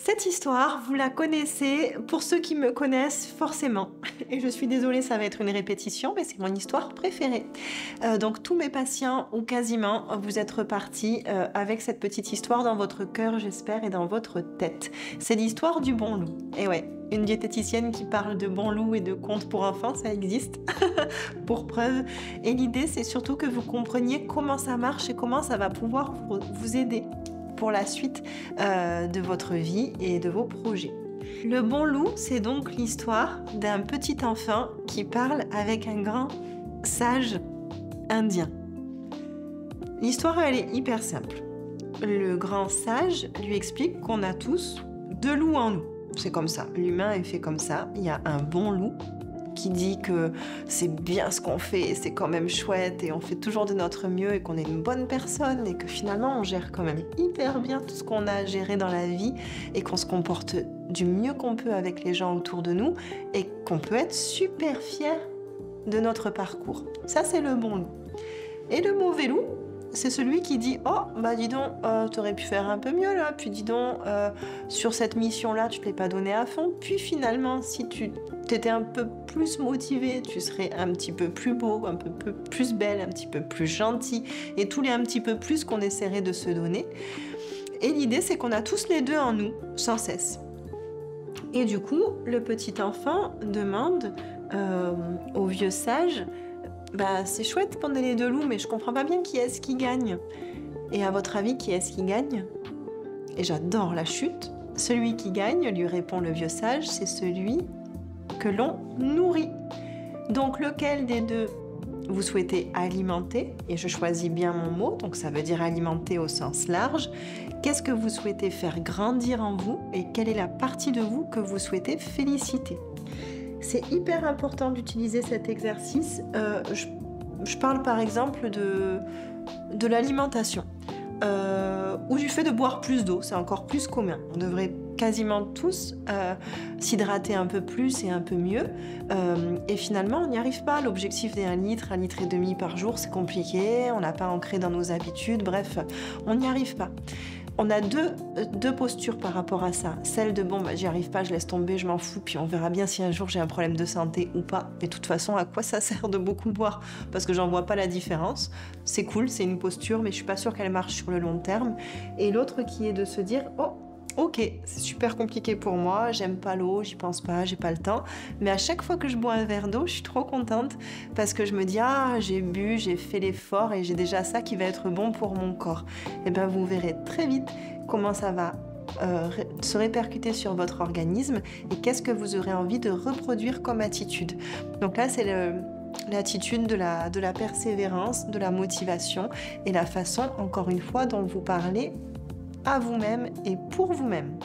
Cette histoire, vous la connaissez, pour ceux qui me connaissent, forcément. Et je suis désolée, ça va être une répétition, mais c'est mon histoire préférée. Donc tous mes patients, ou quasiment, vous êtes repartis avec cette petite histoire dans votre cœur, j'espère, et dans votre tête. C'est l'histoire du bon loup. Et ouais, une diététicienne qui parle de bon loup et de contes pour enfants, ça existe, pour preuve. Et l'idée, c'est surtout que vous compreniez comment ça marche et comment ça va pouvoir vous aider pour la suite de votre vie et de vos projets. Le bon loup, c'est donc l'histoire d'un petit enfant qui parle avec un grand sage indien. L'histoire, elle est hyper simple. Le grand sage lui explique qu'on a tous deux loups en nous. C'est comme ça, l'humain est fait comme ça. Il y a un bon loup qui dit que c'est bien ce qu'on fait, c'est quand même chouette et on fait toujours de notre mieux et qu'on est une bonne personne et que finalement on gère quand même hyper bien tout ce qu'on a géré dans la vie et qu'on se comporte du mieux qu'on peut avec les gens autour de nous et qu'on peut être super fier de notre parcours. Ça, c'est le bon loup. Et le mauvais loup, c'est celui qui dit « Oh, bah dis donc, t'aurais pu faire un peu mieux là, puis dis donc, sur cette mission-là, tu ne t'es pas donné à fond, puis finalement, si tu t'étais un peu plus motivé, tu serais un petit peu plus beau, un peu plus belle, un petit peu plus gentil, et tous les un petit peu plus qu'on essaierait de se donner. » Et l'idée, c'est qu'on a tous les deux en nous, sans cesse. Et du coup, le petit enfant demande au vieux sage « Bah, c'est chouette qu'on ait les deux loups, mais je comprends pas bien qui est-ce qui gagne. Et à votre avis, qui est-ce qui gagne ?» Et j'adore la chute. Celui qui gagne, lui répond le vieux sage, c'est celui que l'on nourrit. Donc lequel des deux vous souhaitez alimenter, et je choisis bien mon mot, donc ça veut dire alimenter au sens large. Qu'est-ce que vous souhaitez faire grandir en vous et quelle est la partie de vous que vous souhaitez féliciter? C'est hyper important d'utiliser cet exercice. Je parle par exemple de l'alimentation ou du fait de boire plus d'eau, c'est encore plus commun. On devrait quasiment tous s'hydrater un peu plus et un peu mieux. Et finalement, on n'y arrive pas. L'objectif des 1 litre, 1,5 litre par jour, c'est compliqué. On n'a pas ancré dans nos habitudes. Bref, on n'y arrive pas. On a deux postures par rapport à ça. Celle de bon, bah, j'y arrive pas, je laisse tomber, je m'en fous, puis on verra bien si un jour j'ai un problème de santé ou pas. Mais de toute façon, à quoi ça sert de beaucoup boire? Parce que j'en vois pas la différence. C'est cool, c'est une posture, mais je suis pas sûre qu'elle marche sur le long terme. Et l'autre qui est de se dire, oh, ok, c'est super compliqué pour moi, j'aime pas l'eau, j'y pense pas, j'ai pas le temps. Mais à chaque fois que je bois un verre d'eau, je suis trop contente parce que je me dis, ah, j'ai bu, j'ai fait l'effort et j'ai déjà ça qui va être bon pour mon corps. Et bien, vous verrez très vite comment ça va se répercuter sur votre organisme et qu'est-ce que vous aurez envie de reproduire comme attitude. Donc là, c'est l'attitude de la persévérance, de la motivation et la façon, encore une fois, dont vous parlez à vous-même et pour vous-même.